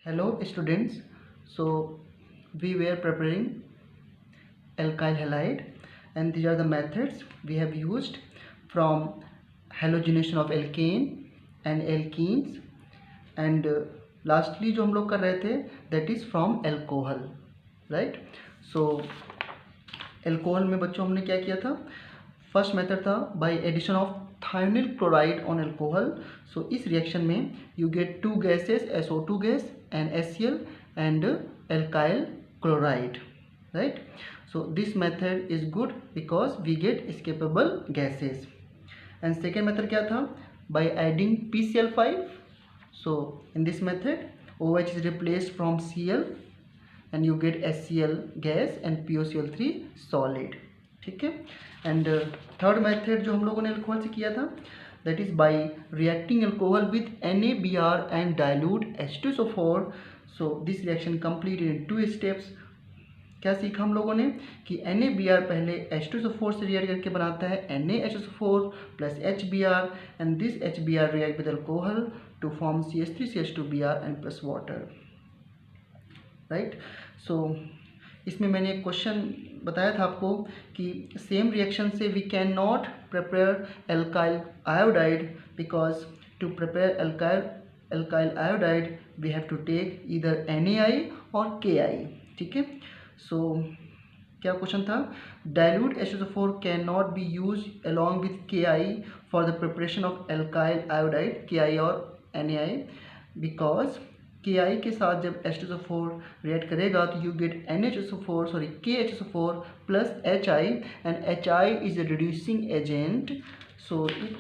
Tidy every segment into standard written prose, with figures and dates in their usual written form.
Hello students, so we were preparing alkyl halide and these are the methods we have used from halogenation of alkane and alkenes and lastly जो हम लोग कर रहे थे that is from alcohol, right? So alcohol में बच्चों हमने क्या किया था, फर्स्ट मेथड था by addition of thionyl chloride on alcohol. So इस रिएक्शन में you get two gases SO2 gas and HCl and alkyl chloride, right? So this method is good because we get escapable gases. And second method क्या था, by adding PCl5. So in this method OH is replaced from Cl and you get HCl gas and POCl3 solid. ठीक है. And third method जो हम लोगों ने alcohol से किया था that is by reacting alcohol with NaBr and dilute H2SO4. So this reaction completed in 2 steps. क्या सीखा हम लोगों ने कि NaBr पहले H2SO4 से रिएक्ट करके बनाता है NaHSO4 plus HBr and this HBr react with alcohol to form CH3CH2Br and plus water, right? So इसमें मैंने एक क्वेश्चन बताया था आपको कि सेम रिएक्शन से we can not prepare alkyl iodide because to prepare alkyl iodide we have to take either NaI और Ki. ठीक है. सो क्या क्वेश्चन था, dilute H2SO4 can not be use along with Ki for the preparation of alkyl iodide Ki और NaI because Ki के साथ जब H2SO4 react करेगा तो you get KHSO4 plus HI and HI is a reducing agent, so it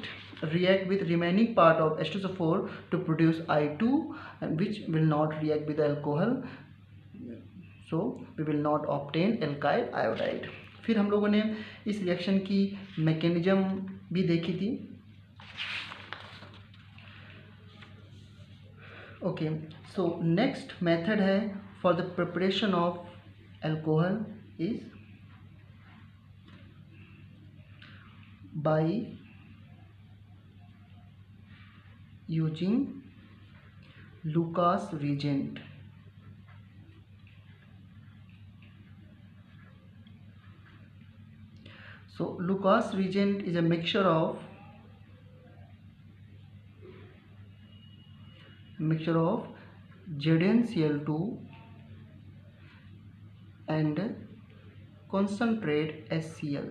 react with remaining part of H2SO4 to produce I2 and which will not react with the alcohol, so we will not obtain alkyl iodide. फिर हम लोगों ने इस reaction की mechanism भी देखी थी. Okay, so next method है for the preparation of alcohol is by using Lucas reagent. So Lucas reagent is a mixture of ZnCl2 and concentrate HCl,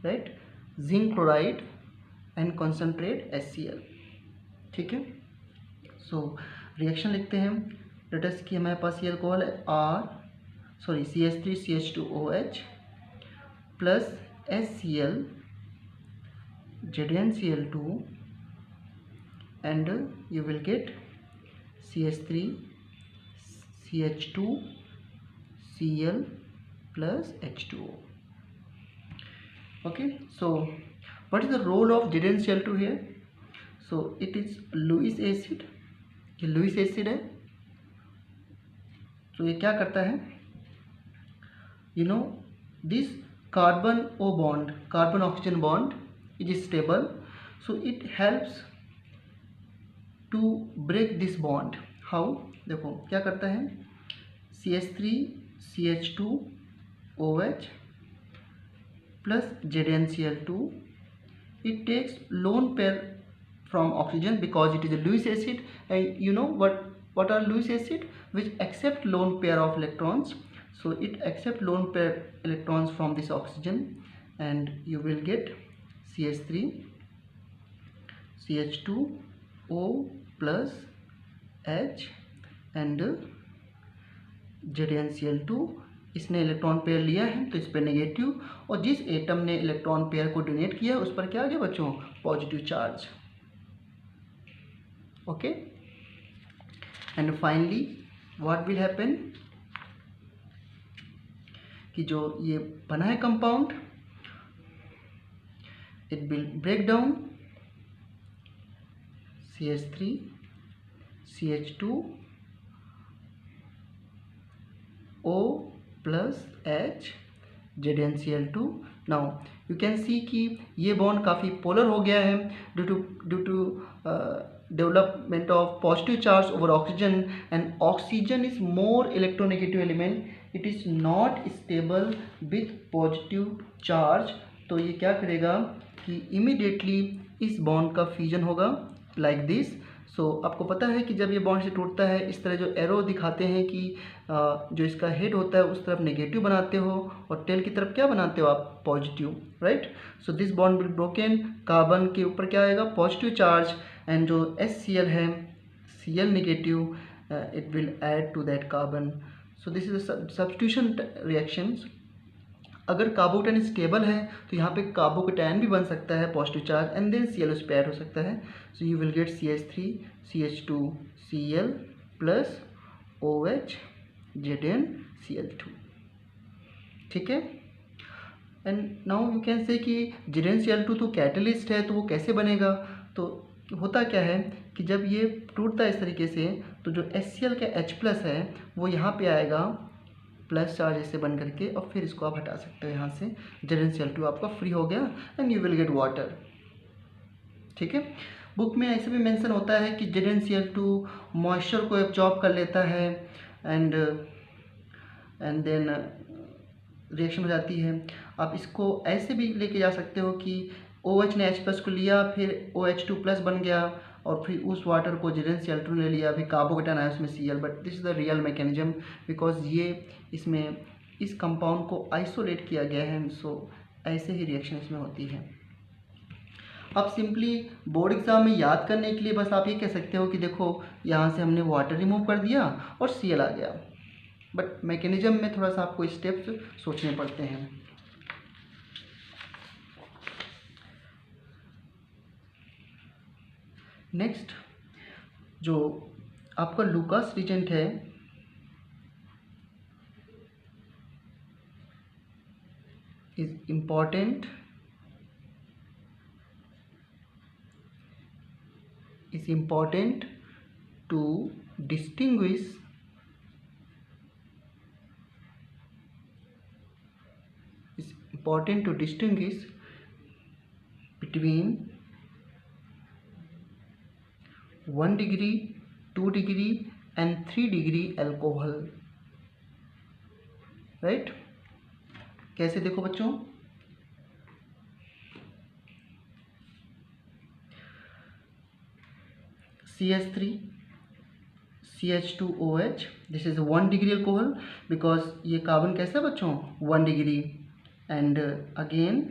right? Zinc chloride and concentrate HCl. ठीक है. So reaction लिखते हैं. Let us कि हमारे पास ये alcohol है CH3CH2OH plus HCl ZnCl2 and you will get CH3 CH2 Cl plus H2O. Okay, so what is the role of ZnCl2 here? So it is Lewis acid. ये Lewis acid है. तो ये क्या करता है, you know this carbon O bond, carbon oxygen bond is stable, so it helps to break this bond. How, देखो क्या करता है, CH3CH2OH plus ZnCl2, it takes lone pair from oxygen because it is a Lewis acid, and you know what are Lewis acid, which accept lone pair of electrons. So it accept lone pair electrons from this oxygen and you will get CH3 CH2O plus H and ZnCl2. इसने electron pair लिया है तो इस पर negative, और जिस atom ने electron pair को डोनेट किया उस पर क्या आ गया बच्चों, positive charge. Okay, and finally what will happen कि जो ये बना है compound, it will break down CH3 CH2O plus H ZnCl2. Now you can see कि ये बॉन्ड काफ़ी पोलर हो गया है due to development of positive charge over oxygen, and oxygen is more electronegative element, it is not stable with positive charge। तो ये क्या करेगा कि इमीडिएटली इस बॉन्ड का फ्यूजन होगा लाइक दिस। सो आपको पता है कि जब ये बॉन्ड से टूटता है, इस तरह जो एरो दिखाते हैं कि जो इसका हेड होता है उस तरफ नेगेटिव बनाते हो और टेल की तरफ क्या बनाते हो आप, positive, right. So this bond will broken, carbon के ऊपर क्या आएगा, पॉजिटिव चार्ज, एंड जो HCl है, Cl negative, it will add to that carbon. So this is substitution reactions. अगर कार्बोकेटाइन स्टेबल है तो यहाँ पे कार्बोकेटाइन भी बन सकता है positive charge, and then Cl उस पर ऐड हो सकता है। So you will get CH3 CH2 Cl plus OH ZnCl2, ठीक है। And now you can say कि ZnCl2 तो कैटलिस्ट है, तो वो कैसे बनेगा। तो होता क्या है कि जब ये टूटता है इस तरीके से, तो जो HCl का H+ है वो यहाँ पे आएगा प्लस चार्ज ऐसे बन करके, और फिर इसको आप हटा सकते हो यहाँ से, ZnCl2 आपका फ्री हो गया, and you will get water, ठीक है। बुक में ऐसे भी मेंशन होता है कि ZnCl2 मॉइस्चर को एब्जॉर्ब कर लेता है, एंड देन रिएक्शन हो जाती है। आप इसको ऐसे भी लेके जा सकते हो कि OH ने H+ को लिया, फिर OH2+ बन गया, और फिर उस वाटर को ZnCl2 ले लिया, फिर कार्बोकेटाइन आया उसमें Cl। But this is the real mechanism, because ये इसमें इस कंपाउंड को आइसोलेट किया गया है। सो ऐसे ही रिएक्शन इसमें होती है। अब सिंपली बोर्ड एग्जाम में याद करने के लिए बस आप ये कह सकते हो कि देखो यहाँ से हमने वाटर रिमूव कर दिया और Cl आ गया, बट मैकेनिज्म में थोड़ा सा आपको स्टेप्स सोचने पड़ते हैं। नेक्स्ट जो आपका लुकास रिएजेंट है, is important to distinguish between 1 degree, 2 degree and 3 degree alcohol, right. कैसे देखो बच्चों, CH3 CH2OH, this is 1 degree alcohol, because ये कार्बन कैसा है बच्चों, 1 degree, and again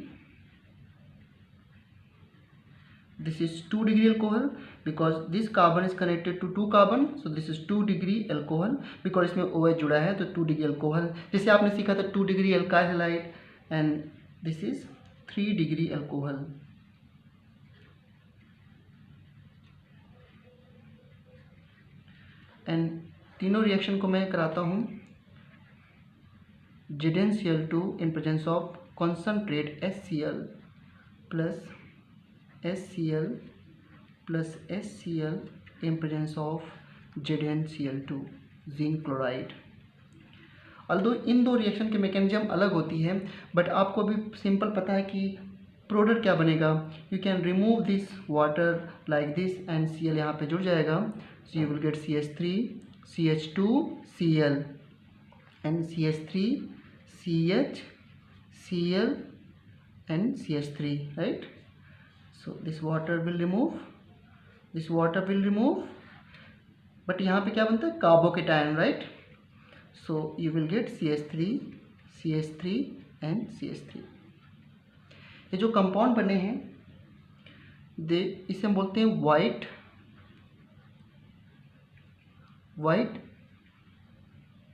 this is 2 degree alcohol because this carbon is connected to 2 carbon, so this is 2 degree alcohol because इसमें OH जुड़ा है, तो 2 degree alcohol। जैसे आपने सीखा था 2 degree alkyl halide, and this is 3 degree alcohol। And तीनों reaction को मैं कराता हूँ। ZnCl2 in presence of concentrate HCl plus HCl plus HCl in presence of ZnCl2 zinc chloride. Although इन दो रिएक्शन के मैकेनिज्म अलग होती है, बट आपको भी सिंपल पता है कि प्रोडक्ट क्या बनेगा। You can remove this water like this, and Cl यहाँ पे जुड़ जाएगा, सो you will get CH3 CH2 Cl and CH3 CH Cl and CH3, right। So this water will remove, but यहाँ पे क्या बनता है, carbocation, right. So you will get CH3 and CH3। ये जो कंपाउंड बने हैं इसे हम बोलते हैं white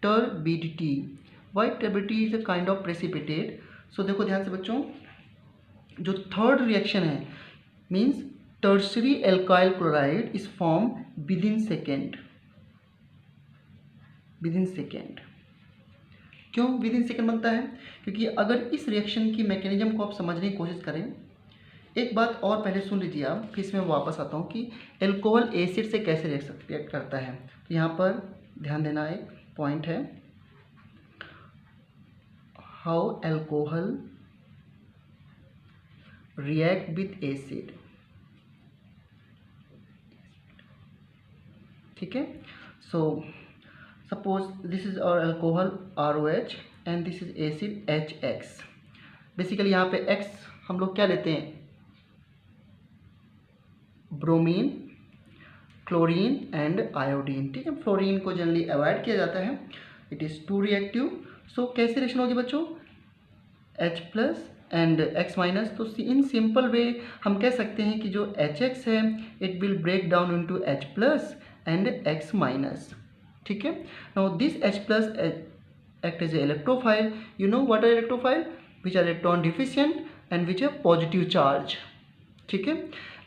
turbidity. White turbidity is a kind of precipitate. So देखो ध्यान से बच्चों, जो थर्ड रिएक्शन है means tertiary alkyl chloride is form within second. क्यों विदिन सेकेंड बनता है, क्योंकि अगर इस रिएक्शन की मैकेनिज्म को आप समझने की कोशिश करें, एक बात और पहले सुन लीजिए आप, फिर इसमें वापस आता हूँ कि एल्कोहल एसिड से कैसे रिएक्ट करता है। तो यहाँ पर ध्यान देना एक पॉइंट है, how alcohol react with acid। ठीक है। So suppose this is our alcohol ROH and this is acid HX। Basically यहाँ पे X हम लोग क्या लेते हैं, ब्रोमीन, क्लोरीन एंड आयोडीन, ठीक है। फ्लोरीन को जनरली अवॉइड किया जाता है, इट इज़ टू रिएक्टिव। सो कैसी रिएक्शन होगी बच्चों, H+ एंड X-। तो इन सिंपल वे हम कह सकते हैं कि जो HX है it will break down into H+ and X-। ठीक है। Now this H+ act as a electrophile. You know what are electrophile? Which are electron deficient and which have positive charge. ठीक है।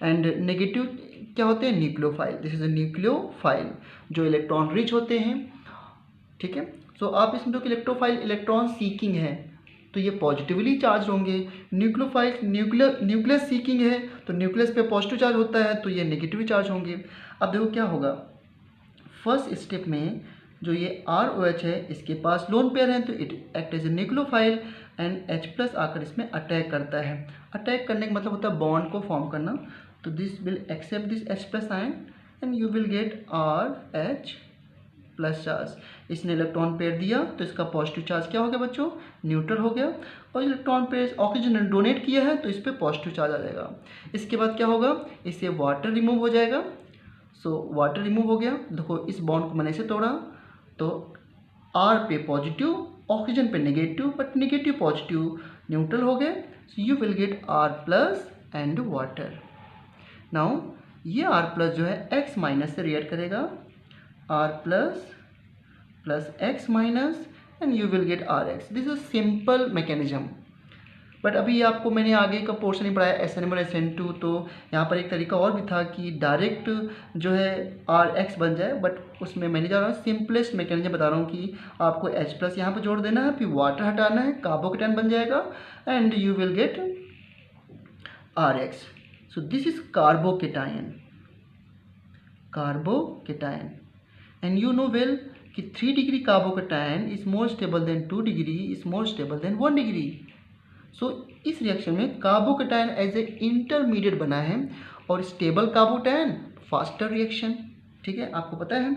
एंड नेगेटिव क्या होते हैं, nucleophile. This is a nucleophile जो electron rich होते हैं, ठीक है। सो आप इसमें जो इलेक्ट्रोफाइल इलेक्ट्रॉन सीकिंग है तो ये पॉजिटिवली चार्ज होंगे। न्यूक्लियोफाइल न्यूक्लियस सीकिंग है तो न्यूक्लियस पे पॉजिटिव चार्ज होता है तो ये नेगेटिवली चार्ज होंगे। अब देखो क्या होगा, फर्स्ट स्टेप में जो ये ROH है इसके पास लोन पेयर है तो it act as a nucleophile and H+ आकर इसमें अटैक करता है। अटैक करने का मतलब होता है बॉन्ड को फॉर्म करना। तो this will accept this H+ ion and you will get RH+ charge. इसने इलेक्ट्रॉन पेयर दिया तो इसका पॉजिटिव चार्ज क्या हो गया बच्चों, न्यूट्रल हो गया। और इलेक्ट्रॉन पेयर ऑक्सीजन ने डोनेट किया है तो इस पर पॉजिटिव चार्ज आ जाएगा। इसके बाद क्या होगा, इससे वाटर रिमूव हो जाएगा। सो वाटर रिमूव हो गया। देखो इस बॉन्ड को मैंने ऐसे तोड़ा तो R पे पॉजिटिव, ऑक्सीजन पे negative, but negative positive neutral हो गए। सो you will gate R+ and water. Now ये R+ जो है X- से रिएक्ट करेगा, R+ plus X- and you will get RX। This is simple mechanism. But अभी आपको मैंने आगे का पोर्शन नहीं पढ़ाया SN1 और SN2, तो यहाँ पर एक तरीका और भी था कि डायरेक्ट जो है RX बन जाए, बट उसमें मैंने जा रहा हूँ सिंपलेस्ट मैकेनिज्म बता रहा हूँ कि आपको H+ यहाँ पर जोड़ देना है, फिर वाटर हटाना है, कार्बोकेटायन बन जाएगा and you will get RX। So this is carbocation and you know well कि 3 degree carbocation is more stable than 2 degree, is more stable than 1 degree. So इस रिएक्शन में कार्बोकेटायन एज ए इंटरमीडिएट बना है और stable carbocation faster reaction. ठीक है, आपको पता है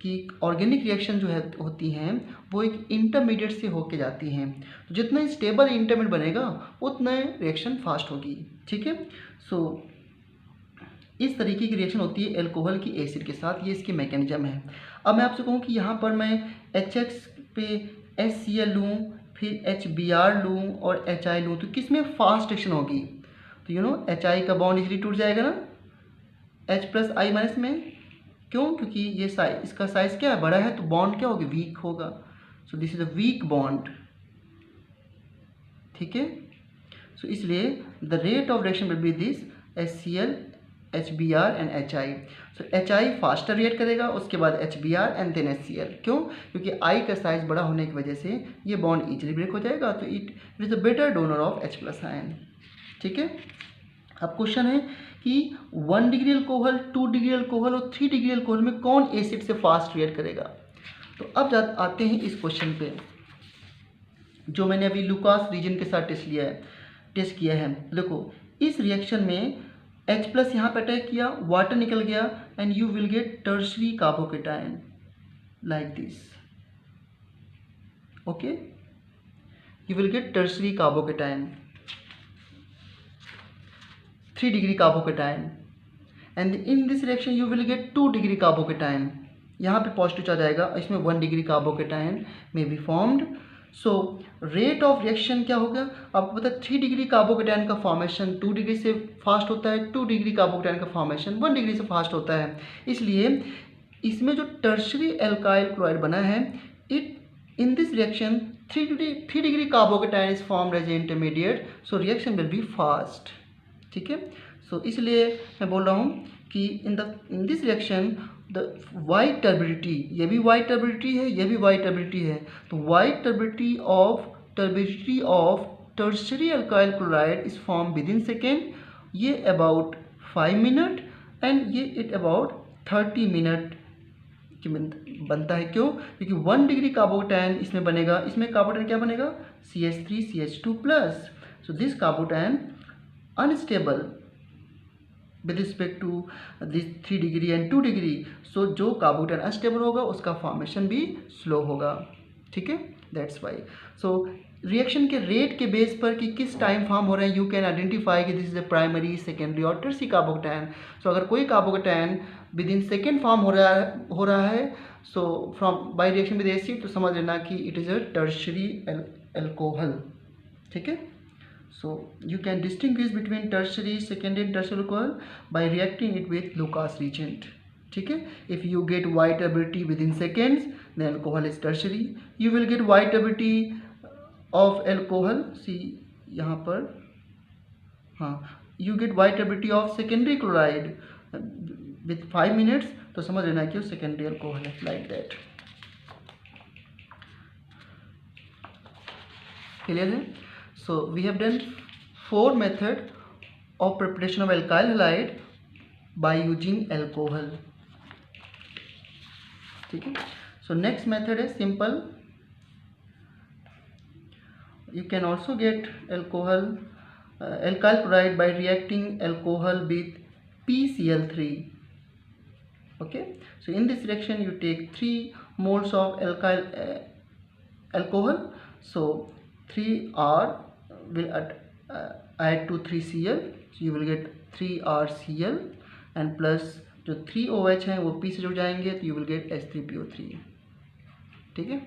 कि ऑर्गेनिक रिएक्शन जो है होती हैं वो एक इंटरमीडिएट से होके जाती हैं, तो जितना स्टेबल इंटरमीडिएट बनेगा उतना रिएक्शन फास्ट होगी। ठीक है, सो इस तरीके की रिएक्शन होती है एल्कोहल की एसिड के साथ, ये इसकी मैकेनिज्म है। अब मैं आपसे कहूँ कि यहाँ पर मैं HX पे HCl लूँ, फिर HBr लूँ और HI लूँ, तो किस में फास्ट रिएक्शन होगी? तो यू नो HI का बॉन्ड इजीली टूट जाएगा ना H+I- में। क्यों? क्योंकि ये साइज, इसका साइज क्या है, बड़ा है, तो बॉन्ड क्या होगा, वीक होगा। सो this is a weak bond. ठीक है, सो इसलिए the rate of reaction will B this HCl, HBr and HI। So HI faster react करेगा, उसके बाद HBr एंड देन HCl। क्यों? क्योंकि I का साइज बड़ा होने की वजह से ये बॉन्ड इजीली ब्रेक हो जाएगा, तो it is a better donor of H+ ion. ठीक है, अब क्वेश्चन है कि 1 डिग्री अल्कोहल, 2 डिग्री अल्कोहल और 3 डिग्री अल्कोहल में कौन एसिड से फास्ट रिएक्ट करेगा? तो अब आते हैं इस क्वेश्चन पे जो मैंने अभी लुकास रीजन के साथ टेस्ट किया है। देखो इस रिएक्शन में H+ यहाँ पे अटैक किया, वाटर निकल गया and you will gate tertiary carbocation like this. Okay, you will gate tertiary carbocation 3 degree carbocation and in this reaction you will gate 2 degree carbocation. यहाँ पे पॉजिटिव चार्ज आएगा, इसमें 1 डिग्री कार्बोकेटायन में be formed. So rate of reaction क्या होगा आपको पता है, 3 डिग्री कार्बोकेटायन का फॉर्मेशन 2 डिग्री से फास्ट होता है, 2 डिग्री कार्बोकेटायन का फॉर्मेशन 1 डिग्री से फास्ट होता है। इसलिए इसमें जो टर्शरी एल्काइल क्लोराइड बना है, it in this reaction 3 degree carbocation is formed as a intermediate, so reaction will be fast. ठीक है, सो इसलिए मैं बोल रहा हूँ कि in this reaction the white turbidity, ये भी वाइट टर्बिडिटी है, ये भी वाइट टर्बिडिटी है, तो white turbidity of tertiary alkyl chloride is form with in second. ये अबाउट 5 मिनट एंड ये इट अबाउट 30 मिनट की बनता है। क्यों? क्योंकि 1 डिग्री कार्बोकेटायन इसमें बनेगा, इसमें कार्बोकेटायन क्या बनेगा, CH3CH2+। So this carbocation unstable with respect to this 3 degree and 2 degree. So जो कार्बोकेटाइन अनस्टेबल होगा उसका फॉर्मेशन भी स्लो होगा, ठीक है, दैट्स वाई। सो रिएक्शन के रेट के बेस पर कि किस टाइम फॉर्म हो रहे हैं, यू कैन आइडेंटिफाई कि this is a primary, secondary और टर्शियरी कार्बोकेटाइन। सो अगर कोई carbocation with in second form हो रहा है so from by reaction with acid, तो समझ लेना कि it is a tertiary alcohol, ठीक है। So you can distinguish between tertiary, secondary and tertiary alcohol by reacting it with Lucas reagent, ठीक है। If you get white turbidity within seconds, then alcohol is tertiary. You will get white turbidity of alcohol, see यहाँ पर, हाँ, you get white turbidity of secondary chloride with 5 minutes, तो समझ लेना कि वो secondary alcohol है, like that, clear है। So we have done 4 method of preparation of alkyl halide by using alcohol, ठीक है। So next method is simple. You can also get alcohol alkyl chloride by reacting alcohol with PCl3. Okay, so in this reaction you take 3 moles of alkyl alcohol. So 3R will add to 3Cl, so you will get 3RCl and plus जो 3OH हैं वो P से जुड़ जाएंगे तो you will get H3PO3, ठीक है।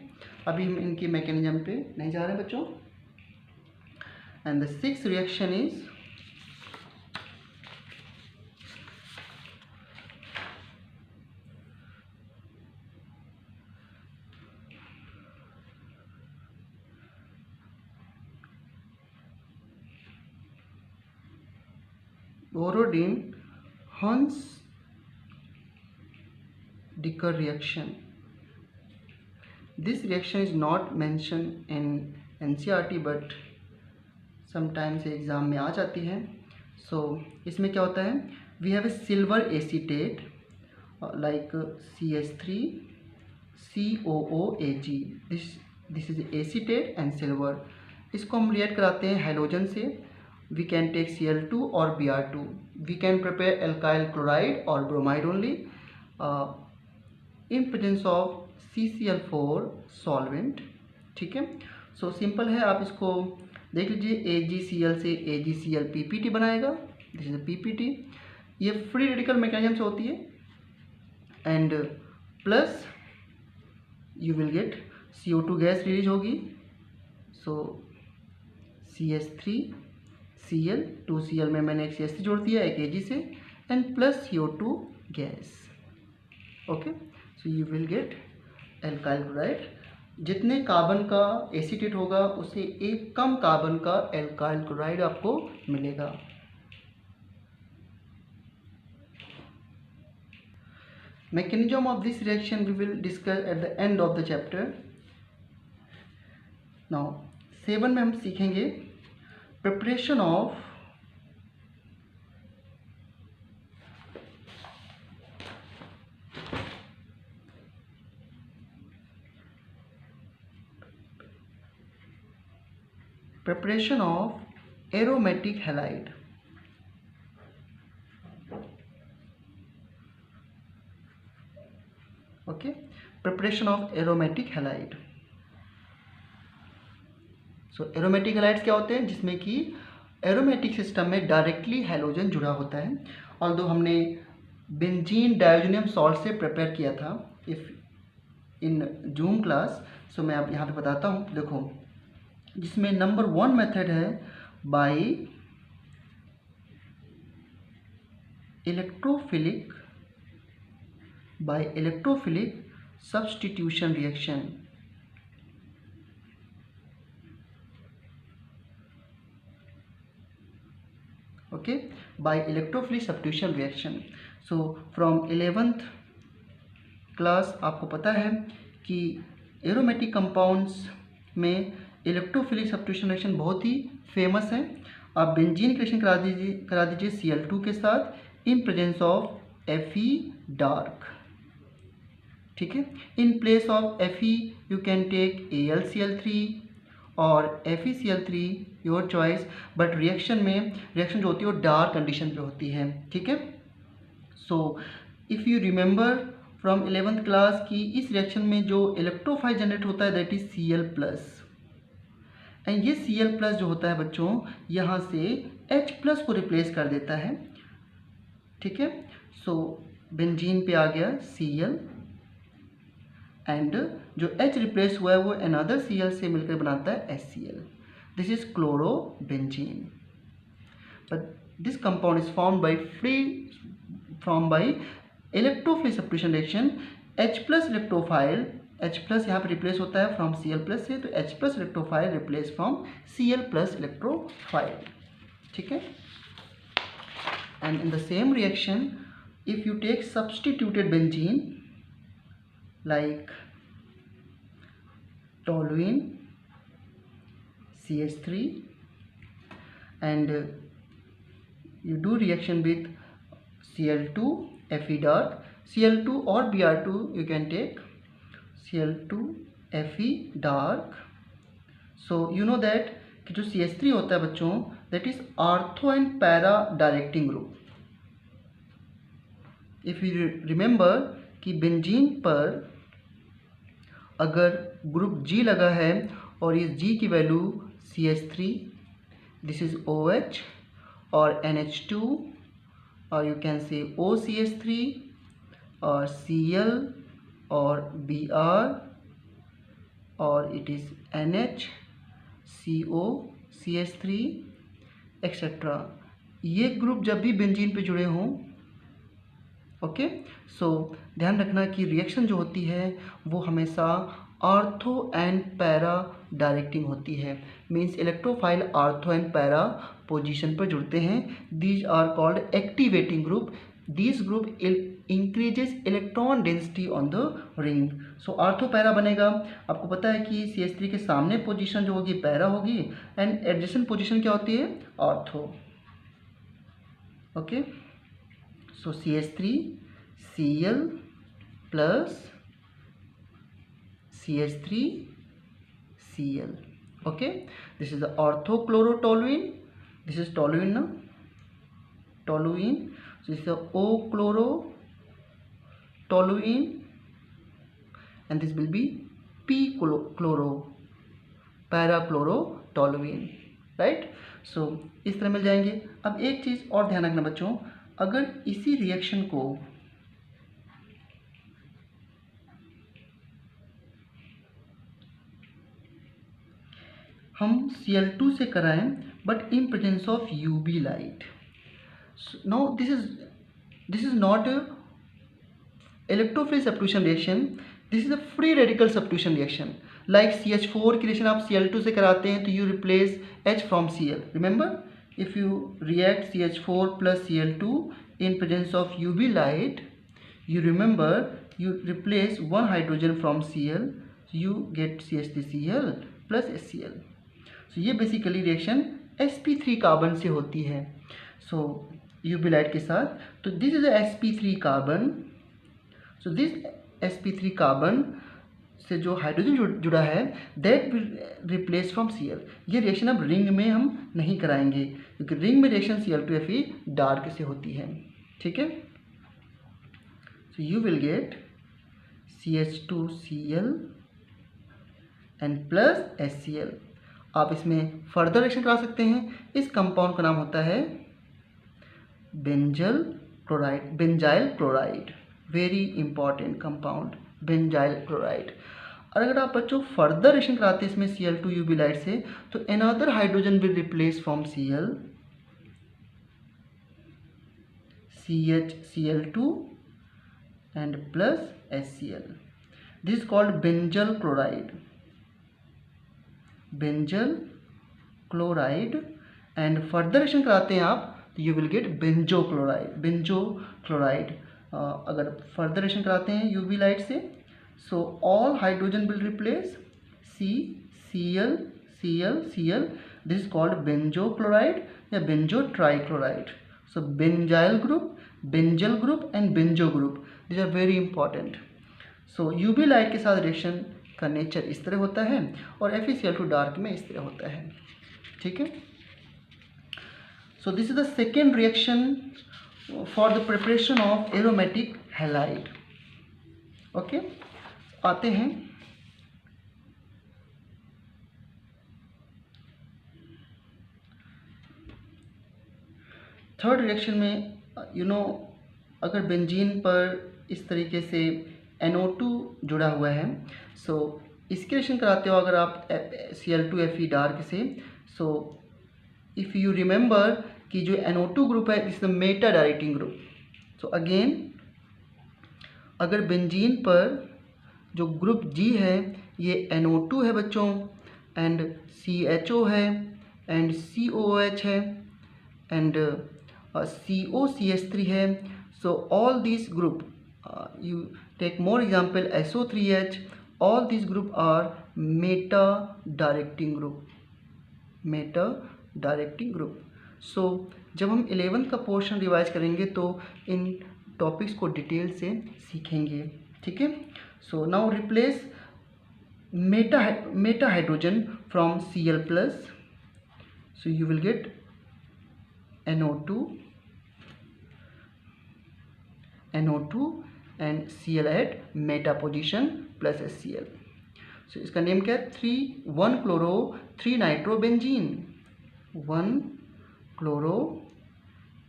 अभी हम इनकी मैकेनिज्म पे नहीं जा रहे बच्चों। And the 6th reaction is Borodin Huns-Dicker reaction. This reaction is not mentioned in NCERT but sometimes exam में आ जाती है। So इसमें क्या होता है, we have a silver acetate like CH3 COOAg, this is acetate and silver। इसको हम react कराते हैं हैलोजन से। We can take Cl2 or Br2. We can prepare alkyl chloride or bromide only in presence of CCl4 solvent, ठीक है। So simple है, आप इसको देख लीजिए, AgCl से AgCl PPT बनाएगा, दिस इज PPT। ये फ्री रेडिकल मैकेनिज्म से होती है and plus you will gate CO2 gas release होगी। सो CH3Cl 2Cl में मैंने एक CH3 जोड़ दिया एक Ag से and plus CO2 gas, okay. So you will gate alkyl chloride. जितने कार्बन का एसीटेट होगा उससे एक कम कार्बन का एल्काइल क्लोराइड आपको मिलेगा। Mechanism of this reaction we will discuss at the end of the chapter. Now 7 में हम सीखेंगे preparation of aromatic halide। Okay, preparation of aromatic halide. So aromatic halides क्या होते हैं, जिसमें कि एरोमेटिक सिस्टम में डायरेक्टली हैलोजन जुड़ा होता है। ऑल्दो हमने बेंजीन डायोजेनियम सॉल्ट से प्रिपेयर किया था if in zoom class. So मैं अब यहाँ पे बताता हूँ, देखो, जिसमें नंबर 1 मेथड है by electrophilic substitution reaction. Okay, by electrophilic substitution reaction. So from 11th class आपको पता है कि एरोमेटिक कंपाउंड्स में इलेक्ट्रोफिलिक सब्स्टिट्यूशन रिएक्शन बहुत ही फेमस है। आप बेंजीन रिएक्शन करा दीजिए Cl2 के साथ in presence of Fe dark, ठीक है। In place of Fe you can take AlCl3 और FeCl3 your choice, but reaction जो होती है वो डार्क कंडीशन पे होती है, ठीक है। So if you remember from 11th class की इस रिएक्शन में जो इलेक्ट्रोफाइल जनरेट होता है दैट इज Cl+, एंड ये Cl+ जो होता है बच्चों यहाँ से H+ को रिप्लेस कर देता है, ठीक है। सो बेंजीन पे आ गया Cl, एंड जो H रिप्लेस हुआ है वो अनदर Cl से मिलकर बनाता है HCl. This is chlorobenzene, but this compound is form by electrophilic substitution reaction. H+ electrophile, H+ यहाँ पे रिप्लेस होता है फ्रॉम Cl+ से, तो H+ electrophile replace from Cl+ electrophile, ठीक है। And in the same reaction if you take substituted benzene like toluene CH3 and you do reaction with Cl2 Fe dark, Cl2 or Br2 you can take Cl2 Fe dark. So you know that कि जो CH3 होता है बच्चों that is ortho and para directing group. If you remember कि benzene पर अगर group G लगा है और इस G की value CH3, this is OH और NH2 और यू कैन से OCH3 और Cl और Br और it is NH CO CH3 etcetera. ये ग्रुप जब भी बेंजीन पे जुड़े हों, ओके, सो ध्यान रखना कि रिएक्शन जो होती है वो हमेशा ऑर्थो एंड पैरा डायरेक्टिंग होती है, means electrophile ortho and para position पर जुड़ते हैं. These are called activating group. This group increases electron density on the ring. So ortho para बनेगा. आपको पता है कि CH3 के सामने पोजीशन जो होगी पैरा होगी एंड एडजेसेंट पोजीशन क्या होती है, ortho, okay. So CH3 Cl plus CH3 Cl, okay. This is the orthochlorotoluene. This is toluene now, toluene. So this is the O-chlorotoluene and this will be P-chloro parachlorotoluene, right. So इस तरह मिल जाएंगे. अब एक चीज़ और ध्यान रखना बच्चों, अगर इसी रिएक्शन को हम Cl2 से कराएं but in presence of UV light, no this is not electrophilic substitution reaction, this is a free radical substitution reaction. Like CH4 की रिएक्शन आप Cl2 से कराते हैं तो you replace H from Cl. Remember, if you react CH4 plus Cl2 in presence of UV light, you remember you replace one hydrogen from Cl, so you get CH3Cl plus HCl. So ये basically reaction sp3 carbon से होती है. सो UV light के साथ, तो this is sp3 carbon. So this sp3 carbon से जो hydrogen जुड़ा है that will replace from Cl. ये रिएक्शन अब रिंग में हम नहीं कराएंगे क्योंकि रिंग में रिएक्शन Cl2Fe डार्क से होती है, ठीक है. So you will gate CH2Cl and plus HCl. आप इसमें फर्दर रिएक्शन करा सकते हैं. इस कंपाउंड का नाम होता है benzyl chloride. Very important compound, benzyl chloride. और अगर आप बच्चों फर्दर रिएक्शन कराते हैं इसमें Cl2 UV लाइट से, तो another hydrogen will replace from Cl, CH2 and plus HCl. This is called benzyl chloride. And further reaction कराते हैं आप तो you will get benzo chloride. अगर फर्दर रिएक्शन कराते हैं UV लाइट से, so all hydrogen will replace Cl. This is called benzo chloride या benzo trichloride. So benzyl group and benzo group, these are very important. So UV light के साथ reaction का nature इस तरह होता है और FeCl2 डार्क में इस तरह होता है। ठीक है, सो this is the second reaction for the preparation of aromatic halide. Okay, आते हैं थर्ड रिएक्शन में। अगर बेंजीन पर इस तरीके से NO2 जुड़ा हुआ है, सो इसके रिएक्शन कराते हो अगर आप Cl2Fe डार्क से। सो इफ़ यू रिमेंबर कि जो NO2 ग्रुप है इस Meta directing group. So again अगर बेंजीन पर जो ग्रुप G है ये NO2 है बच्चों, एंड CHO है, एंड COOH है, एंड COCH3 है। So all this group, you take more example SO3H, all these group are meta directing group। so जब हम 11th का पोर्शन रिवाइज करेंगे तो इन टॉपिक्स को डिटेल से सीखेंगे। ठीक है, so now replace Meta hydrogen from Cl+, so you will get NO2 and Cl at meta position plus HCl। so इसका नेम क्या है? 1-chloro 3-nitrobenzene, 1-chloro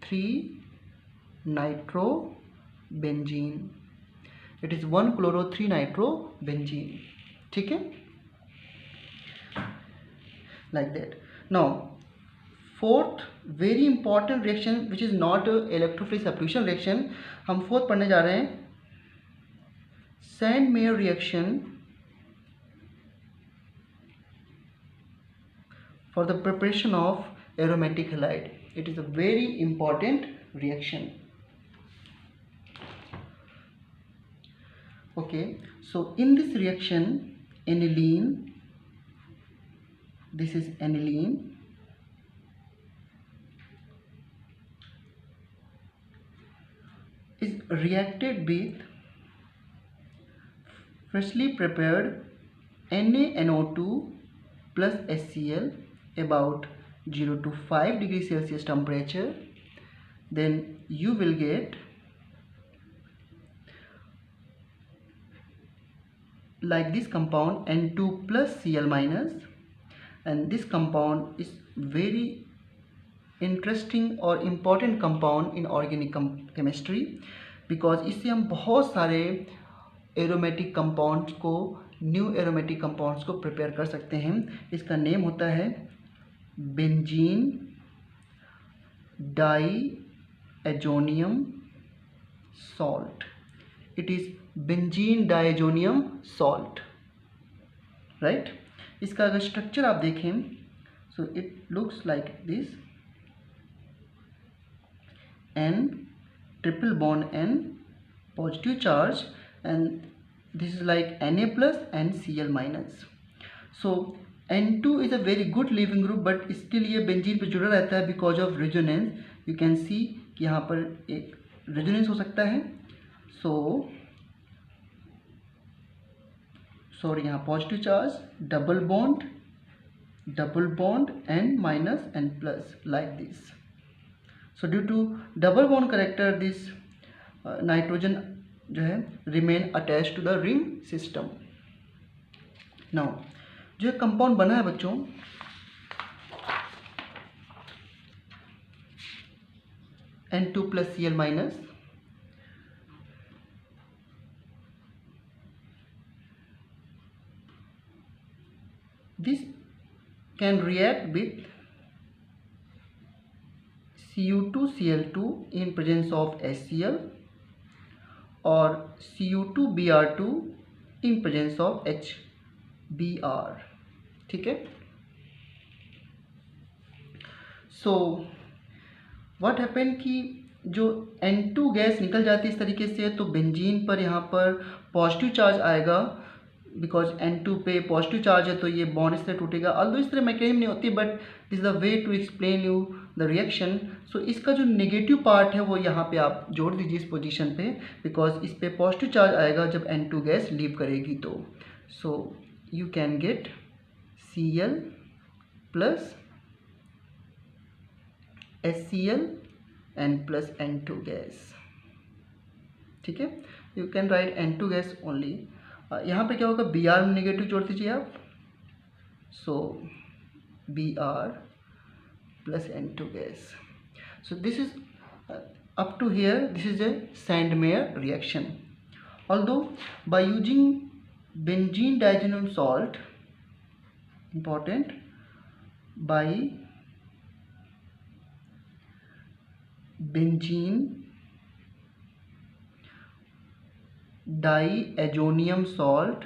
3-nitrobenzene, it is 1-chloro 3-nitrobenzene। ठीक है, like that। now fourth very important reaction which is not a electrophilic substitution reaction, हम fourth पढ़ने जा रहे हैं Sandmeyer reaction for the preparation of aromatic halide। it is a very important reaction। okay, so in this reaction aniline, this is aniline, is reacted with freshly prepared NaNO2 plus HCl about 0 to 5 degrees Celsius temperature, then you will get like this compound N2 plus Cl minus, and this compound is very interesting और important compound in organic chemistry, because इससे हम बहुत सारे aromatic compounds को, new aromatic compounds को prepare कर सकते हैं। इसका नेम होता है benzene diazonium salt. It is benzene diazonium salt, right. इसका अगर स्ट्रक्चर आप देखें, so it looks like this, N triple bond N positive charge, and this is like Na plus and Cl minus। so N2 is a very good leaving group, but still ये benzene पे जुड़ा रहता है because of resonance। you can see कि यहाँ पर एक resonance हो सकता है। sorry यहाँ positive charge, double bond N minus N plus like this। so due to double bond character this nitrogen जो है remain attached to the ring system। now जो कंपाउंड बना है बच्चों, N2 plus Cl minus, this can react with Cu2Cl2 in presence of HCl or Cu2Br2 in presence of HBr। ठीक है, so what happen कि जो N2 गैस निकल जाती है इस तरीके से, तो बेंजीन पर यहाँ पर पॉजिटिव चार्ज आएगा, बिकॉज N2 पे पॉजिटिव चार्ज है तो ये बॉन्ड इस तरह टूटेगा। ऑल्दो इस तरह मैकेनिज्म नहीं होती, but this is the way to explain you the reaction. So इसका जो नेगेटिव पार्ट है वो यहाँ पे आप जोड़ दीजिए इस पोजीशन पे, बिकॉज इस पे पॉजिटिव चार्ज आएगा जब N2 गैस लीव करेगी। तो So you can get Cl plus HCl and plus N2 gas. ठीक है, you can write N2 gas only. यहाँ पे क्या होगा, Br में नेगेटिव जोड़ दीजिए आप. सो Br plus N2 gas. So this is up to here, this is a Sandmeyer reaction. Although by using benzene diazomium salt, important, by benzene diazonium salt,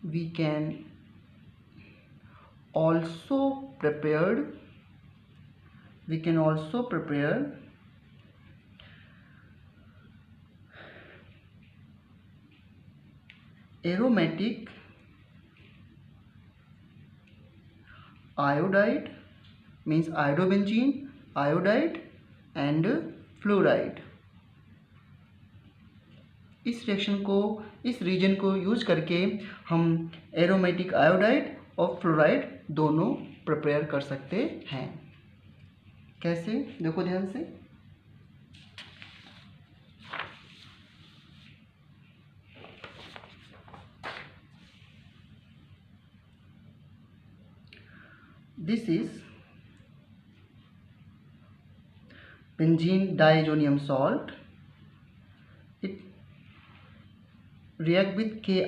we can also prepare aromatic iodide, means iodobenzene, iodide and fluoride. इस reaction को, इस reason को use करके हम aromatic iodide और fluoride दोनों prepare कर सकते हैं. कैसे, देखो ध्यान से. This is benzene diazonium salt. It react with Ki.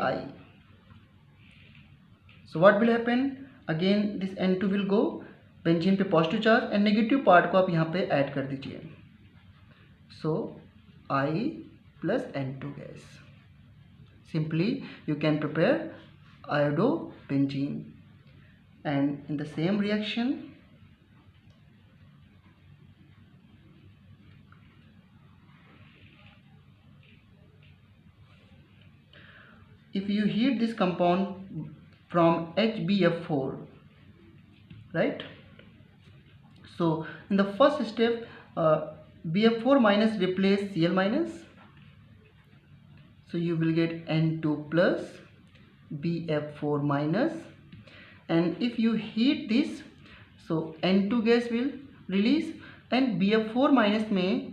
So what will happen, again this N2 will go, benzene पे positive charge and negative part को आप यहाँ पे ऐड कर दीजिए. सो I plus N2 gas. Simply you can prepare iodobenzene, and in the same reaction if you heat this compound from HbF4, right? So in the first step, BF4 minus replace Cl minus, so you will get N2 plus BF4 minus, and if you heat this, so N2 gas will release, and BF4 minus में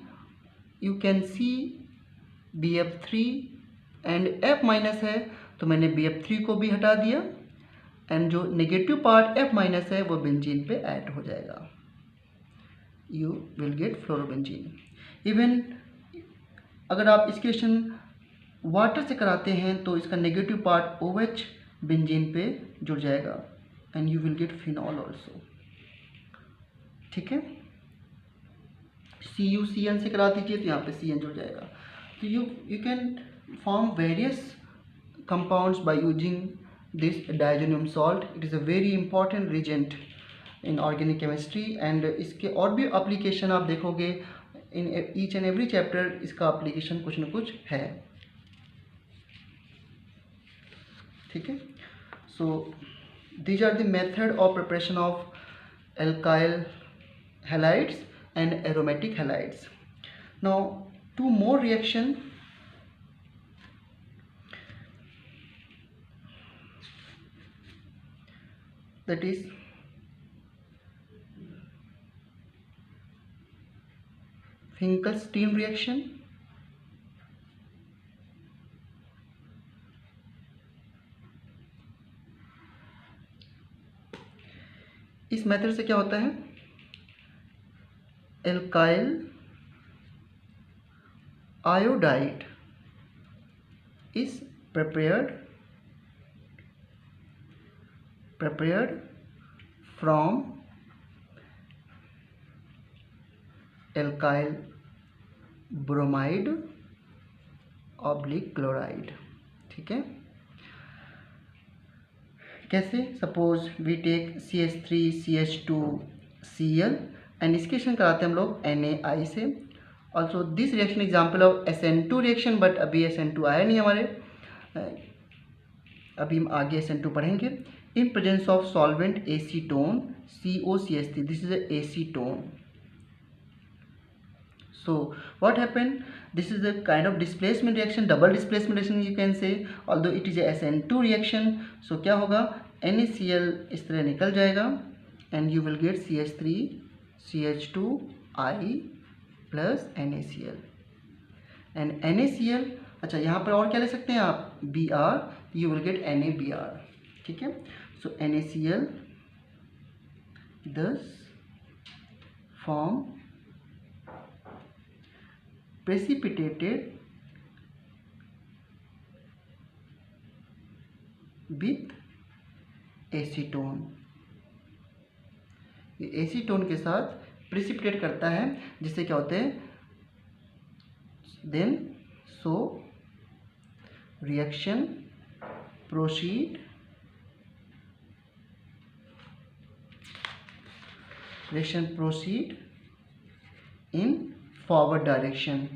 you can see BF3 and F minus है, तो मैंने BF3 को भी हटा दिया, and जो negative part F minus है वो बेंजीन पे ऐड हो जाएगा. You will gate fluorobenzene. Even अगर आप इसकी रिएक्शन वाटर से कराते हैं तो इसका नेगेटिव पार्ट OH बेंजीन पे जुड़ जाएगा, and you will gate phenol also. ठीक है, CuCN से करा दीजिए तो यहाँ पे CN जुड़ जाएगा. तो you can form various compounds by using this diazonium salt. It is a very important reagent in organic chemistry, and इसके और भी application आप देखोगे in each and every chapter. इसका application कुछ न कुछ है. ठीक है, so these are the method of preparation of alkyl halides and aromatic halides. Now two more reaction, that is Finkelstein reaction. इस मेथड से क्या होता है, alkyl iodide is prepared from alkyl bromide oblique chloride. ठीक है, कैसे, suppose we take CH3CH2Cl and इसके reaction कराते हैं हम लोग NaI से. Also this reaction example of SN2 reaction, but अभी SN2 आया नहीं हमारे, अभी हम आगे SN2 पढ़ेंगे. इन presence of solvent acetone COCH3, this is a acetone. So what happened, This is the kind of displacement reaction, double displacement reaction you can say, although it is a SN2 reaction. So क्या होगा, NaCl इस तरह निकल जाएगा and you will get CH3 CH2I plus NaCl and NaCl. अच्छा, यहाँ पर और क्या ले सकते हैं आप, Br, you will get NaBr. ठीक है, so NaCl thus form precipitated with acetone. ये एसीटोन के साथ प्रिसिपिटेट करता है, जिससे क्या होते हैं, then so reaction proceed in forward direction.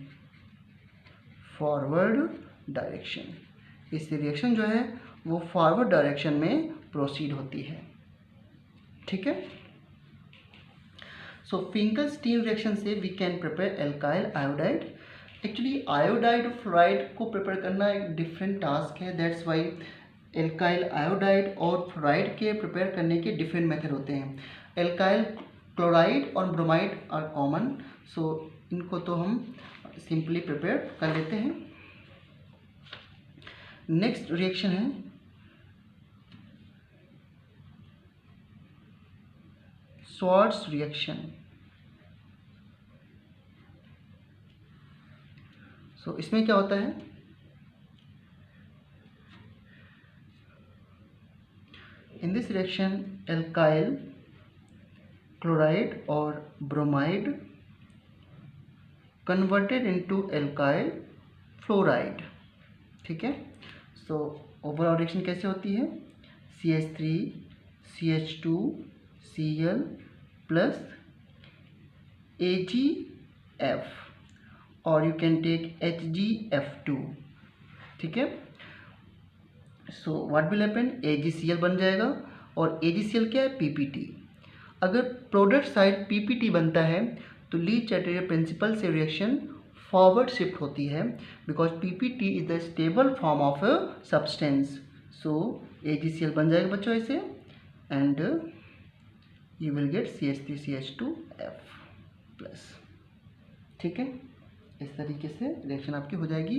इससे रिएक्शन जो है वो फॉरवर्ड डायरेक्शन में प्रोसीड होती है. ठीक है, सो फिंकल-स्टीन रिएक्शन से we can prepare alkyl iodide. Actually iodide और फ्लोराइड को प्रिपेयर करना एक डिफरेंट टास्क है, दैट्स वाई एल्काइल आयोडाइड और फ्लोराइड के प्रिपेयर करने के डिफरेंट मेथड होते हैं. एल्काइल क्लोराइड और ब्रोमाइड आर कॉमन, सो इनको तो हम सिंपली प्रिपेयर कर लेते हैं. नेक्स्ट रिएक्शन है स्वार्ट्स रिएक्शन. सो इसमें क्या होता है, in this reaction alkyl chloride और bromide converted into alkyl fluoride. ठीक है, सो ओवरऑल रिएक्शन कैसे होती है, CH3 CH2 Cl plus AgF और यू कैन टेक HgF2. ठीक है, so what will happen, AgCl बन जाएगा और AgCl क्या है, PPT. अगर प्रोडक्ट साइड PPT बनता है तो ली चैटेरियर प्रिंसिपल से रिएक्शन फॉरवर्ड शिफ्ट होती है, because PPT is the stable form of a substance. So AgCl बन जाएगा बच्चों ऐसे and you will get CH3 CH2F plus. ठीक है, इस तरीके से रिएक्शन आपकी हो जाएगी.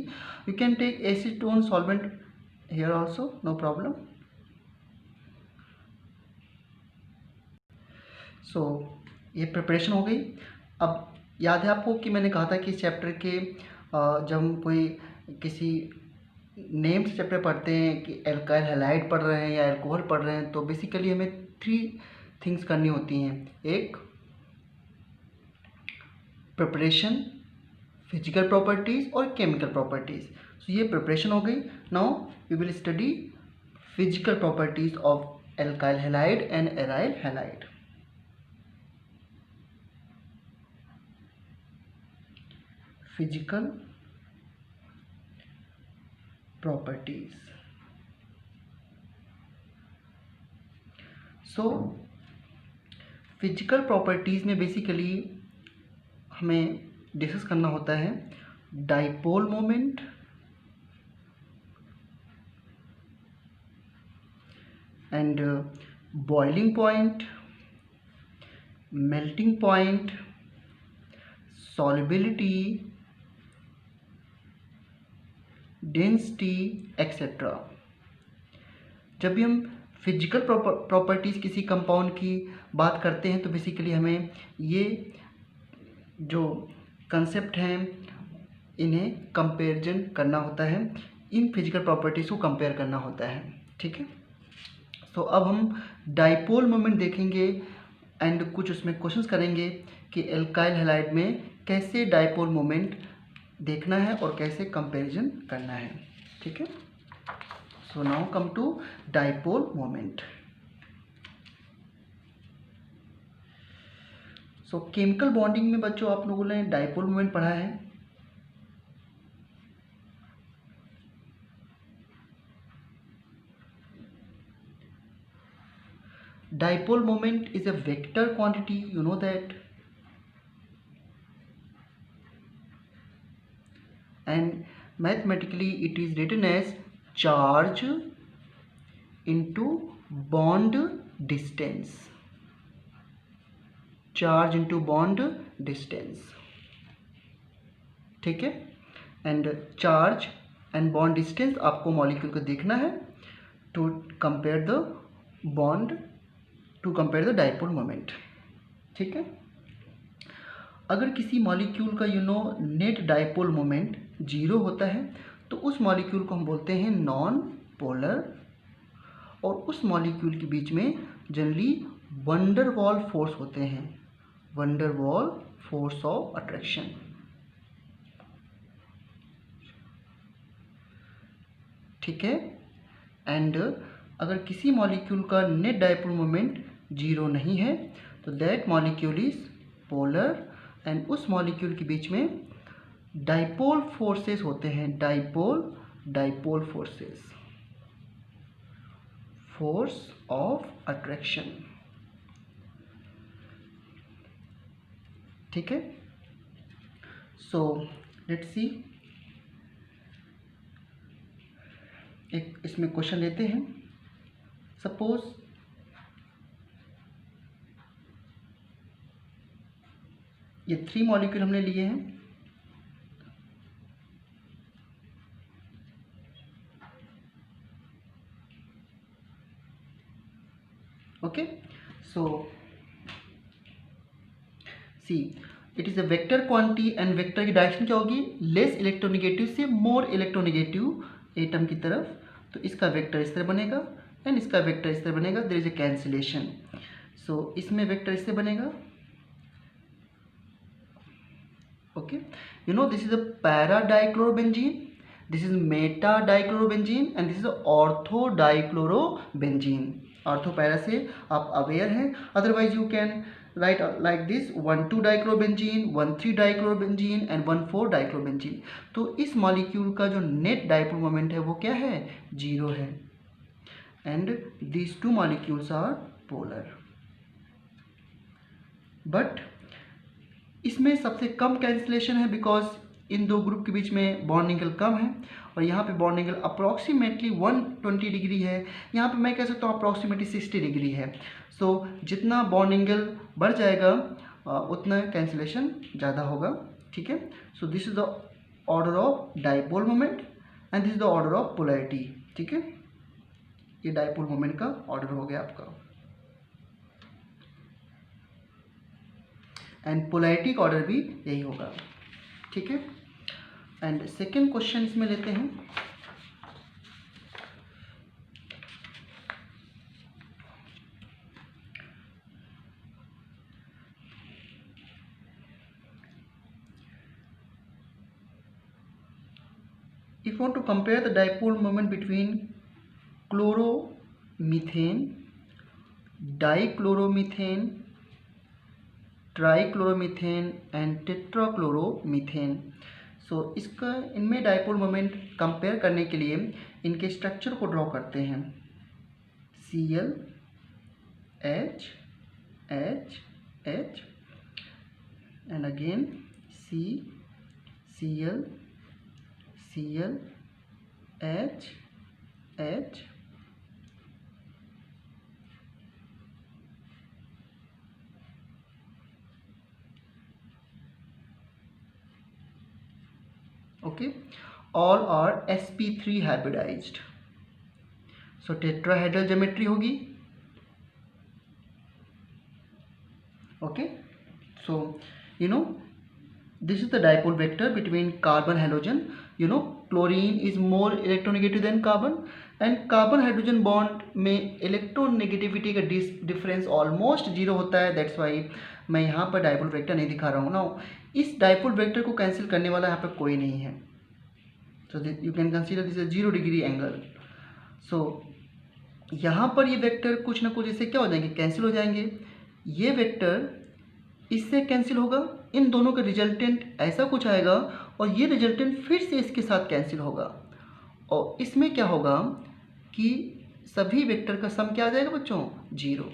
You can take acetone solvent here also, no problem. So ये प्रिपरेशन हो गई. अब याद है आपको कि मैंने कहा था कि इस चैप्टर के जब हम कोई किसी नेम से चैप्टर पढ़ते हैं कि एल्काइल हैलाइड पढ़ रहे हैं या एल्कोहल पढ़ रहे हैं, तो बेसिकली हमें 3 थिंग्स करनी होती हैं. एक प्रिपरेशन, फिजिकल प्रॉपर्टीज़ और केमिकल प्रॉपर्टीज़. सो ये प्रिपरेशन हो गई. Now we will study physical properties of alkyl halide and aryl halide. Physical properties. So physical properties में बेसिकली हमें डिस्कस करना होता है dipole moment, and boiling point, melting point, solubility, density etcetera. जब भी हम फिजिकल प्रॉपर्टीज़ किसी compound की बात करते हैं तो बेसिकली हमें ये जो कंसेप्ट हैं इन्हें कंपैरिजन करना होता है, इन फिजिकल प्रॉपर्टीज़ को कंपेयर करना होता है. ठीक है, तो अब हम डाइपोल मोमेंट देखेंगे एंड कुछ उसमें क्वेश्चंस करेंगे कि एल्काइल हैलाइड में कैसे डाइपोल मोमेंट देखना है और कैसे कंपैरिजन करना है. ठीक है, so now come to dipole moment. So chemical bonding में बच्चों आप लोगों ने डाइपोल मोमेंट पढ़ा है. Dipole moment is a vector quantity, you know that. Mathematically it is written as charge into bond distance, charge into bond distance, ठीक है। And charge and bond distance आपको मॉलिक्यूल को देखना है to compare the bond, to compare the dipole moment, ठीक है। अगर किसी मॉलिक्यूल का नेट डाइपोल मोमेंट 0 होता है तो उस मॉलिक्यूल को हम बोलते हैं नॉन पोलर, और उस मॉलिक्यूल के बीच में जनरली वंडरवॉल फोर्स होते हैं, वंडरवॉल फोर्स ऑफ अट्रैक्शन, ठीक है। एंड अगर किसी मॉलिक्यूल का नेट डाइपोल मोमेंट 0 नहीं है तो that molecule is polar, and उस मॉलिक्यूल के बीच में डाइपोल फोर्सेस होते हैं, dipole forces, force of attraction, ठीक है। सो लेट्स सी, एक इसमें क्वेश्चन लेते हैं। सपोज ये 3 मॉलिक्यूल हमने लिए हैं, okay. So see it is a vector quantity, and vector की डायरेक्शन क्या होगी, लेस इलेक्ट्रोनेगेटिव से मोर इलेक्ट्रोनेगेटिव एटम की तरफ, तो इसका वेक्टर इस तरह बनेगा एंड इसका वेक्टर इस तरह बनेगा, देयर इज अ कैंसिलेशन। सो इसमें वेक्टर इससे बनेगा, okay, this is a para dichlorobenzene, this is meta dichlorobenzene, and this is ortho dichlorobenzene. Ortho para से आप अवेयर हैं, otherwise you can write like this 1,2 dichlorobenzene, 1,3 dichlorobenzene and 1,4 dichlorobenzene. तो इस molecule का जो नेट डाइपोल मोमेंट है वो क्या है, 0 है, and these 2 molecules are polar. But इसमें सबसे कम कैंसिलेशन है बिकॉज इन दो ग्रुप के बीच में बॉन्ड एंगल कम है, और यहाँ पे बॉन्ड एंगल अप्रॉक्सीमेटली 120 डिग्री है, यहाँ पे मैं कह सकता हूँ अप्रॉक्सीमेटली 60 डिग्री है। सो जितना बॉन्ड एंगल बढ़ जाएगा उतना कैंसिलेशन ज़्यादा होगा, ठीक है। सो this is the order of dipole moment and this is the order of polarity, ठीक है। ये डाइपोल मोमेंट का ऑर्डर हो गया आपका, एंड पोलैरिटी का ऑर्डर भी यही होगा, ठीक है। एंड सेकेंड क्वेश्चन इसमें लेते हैं। If you want to compare the dipole moment between chloromethane, dichloromethane, trichloromethane and tetrachloromethane, so इसका इनमें डाइपोल मोमेंट कंपेयर करने के लिए इनके स्ट्रक्चर को ड्रॉ करते हैं, Cl H H H and again Cl Cl H H, okay, all are sp3 hybridized, so tetrahedral geometry होगी, okay. So this is the dipole vector between carbon halogen, chlorine is more electronegative than carbon, and carbon hydrogen bond में electronegativity का difference almost 0 होता है, that's Y मैं यहाँ पर dipole vector नहीं दिखा रहा हूँ ना। इस डाइपोल वेक्टर को कैंसिल करने वाला यहाँ पर कोई नहीं है, so you can consider this 0 degree angle. So यहाँ पर ये वेक्टर कुछ ना कुछ इससे क्या हो जाएंगे, कैंसिल हो जाएंगे, ये वेक्टर इससे कैंसिल होगा, इन दोनों का रिजल्टेंट ऐसा कुछ आएगा, और ये रिजल्टेंट फिर से इसके साथ कैंसिल होगा, और इसमें क्या होगा कि सभी वेक्टर का सम क्या आ जाएगा बच्चों, 0।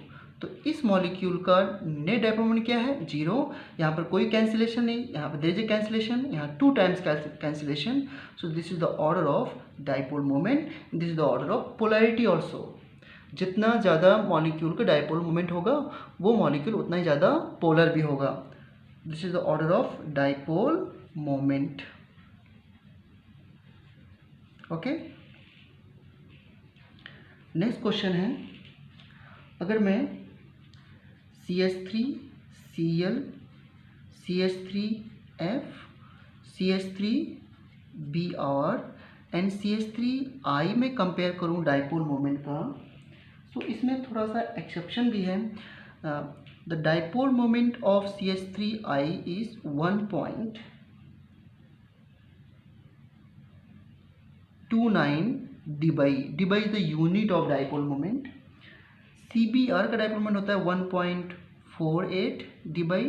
तो इस मॉलिक्यूल का नेट डाइपोल मोमेंट क्या है? 0। यहाँ पर कोई कैंसिलेशन नहीं, यहाँ पर देयर इज ए कैंसिलेशन, यहाँ 2 times cancellation. So this is the order of dipole moment. This is the order of polarity also. जितना ज़्यादा मॉलिक्यूल का डाइपोल मोमेंट होगा वो मॉलिक्यूल उतना ही ज़्यादा पोलर भी होगा. This is the order of dipole moment. Okay, next question है, अगर मैं CH3 Cl CH3 F CH3 Br and CH3 I में कंपेयर करूं डाइपोल मोमेंट का, तो इसमें थोड़ा सा एक्सेप्शन भी है. The dipole moment of CH3I is 1.29 dBi. dBi is the unit of dipole moment. CBr का डाइपोल मोमेंट होता है 1.48 dBi.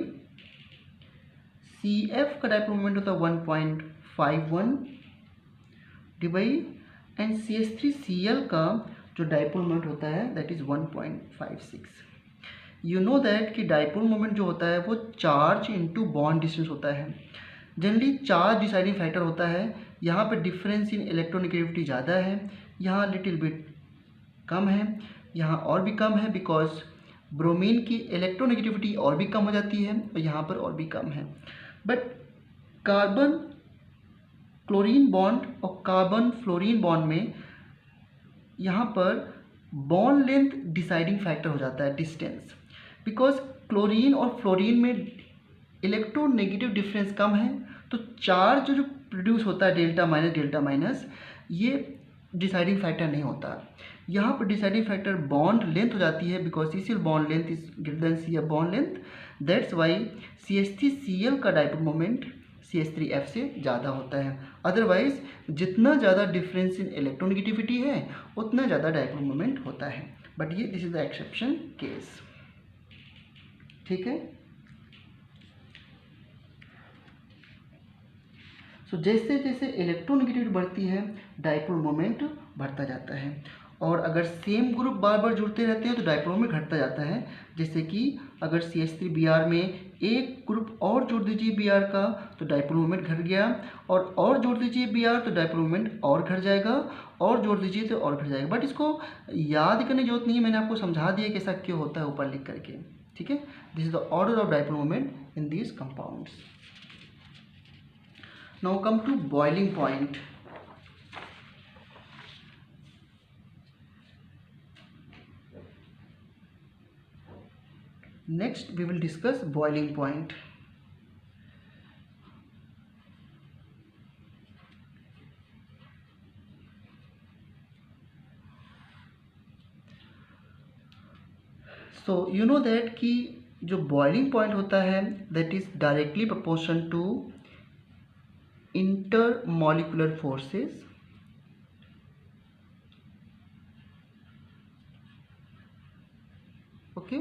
CF का डाइपोल मोमेंट होता है 1.51 dBi एंड CH3Cl का जो डाइपोल मोमेंट होता है that is 1.56. You know that कि डाइपोल मोमेंट जो होता है वो चार्ज इनटू बॉन्ड डिस्टेंस होता है. जनरली चार्ज डिसाइडिंग फैक्टर होता है. यहाँ पर डिफरेंस इन इलेक्ट्रोनेगेटिविटी ज़्यादा है, यहाँ लिटिल बिट कम है, यहाँ और भी कम है बिकॉज ब्रोमीन की इलेक्ट्रोनेगेटिविटी और भी कम हो जाती है और यहाँ पर और भी कम है. बट कार्बन क्लोरीन बॉन्ड और कार्बन फ्लोरीन बॉन्ड में यहाँ पर बॉन्ड लेंथ डिसाइडिंग फैक्टर हो जाता है, डिस्टेंस. बिकॉज क्लोरीन और फ्लोरीन में इलेक्ट्रोनेगेटिव डिफरेंस कम है तो चार्ज जो प्रोड्यूस होता है डेल्टा माइनस ये डिसाइडिंग फैक्टर नहीं होता. यहाँ पर डिसाइडिंग फैक्टर बॉन्ड लेंथ हो जाती है because CCl bond length is greater than CF bond length. That's why CH3Cl का डाइपोल मोमेंट CH3F से ज़्यादा होता है. अदरवाइज जितना ज़्यादा डिफरेंस इन इलेक्ट्रोनेगेटिविटी है उतना ज़्यादा डाइपोल मोमेंट होता है. बट ये this is the exception case. ठीक है. तो जैसे जैसे इलेक्ट्रोनेगेटिविटी बढ़ती है डाइपोल मोमेंट बढ़ता जाता है. और अगर सेम ग्रुप बार बार जुड़ते रहते हैं तो डाइपोल मोमेंट घटता जाता है. जैसे कि अगर CH3Br में एक ग्रुप और जोड़ दीजिए Br का तो डाइपोल मोमेंट घट गया, और जोड़ दीजिए Br तो डाइपोल मोमेंट और घट जाएगा, और जोड़ दीजिए तो और घट जाएगा. बट इसको याद करने की जरूरत नहीं है, मैंने आपको समझा दिया कि ऐसा क्यों होता है ऊपर लिख करके. ठीक है. This is the order of dipole moment in these compounds. Now come to boiling point. Next we will discuss boiling point. So you know that कि जो boiling point होता है that is directly proportional to intermolecular forces. Okay,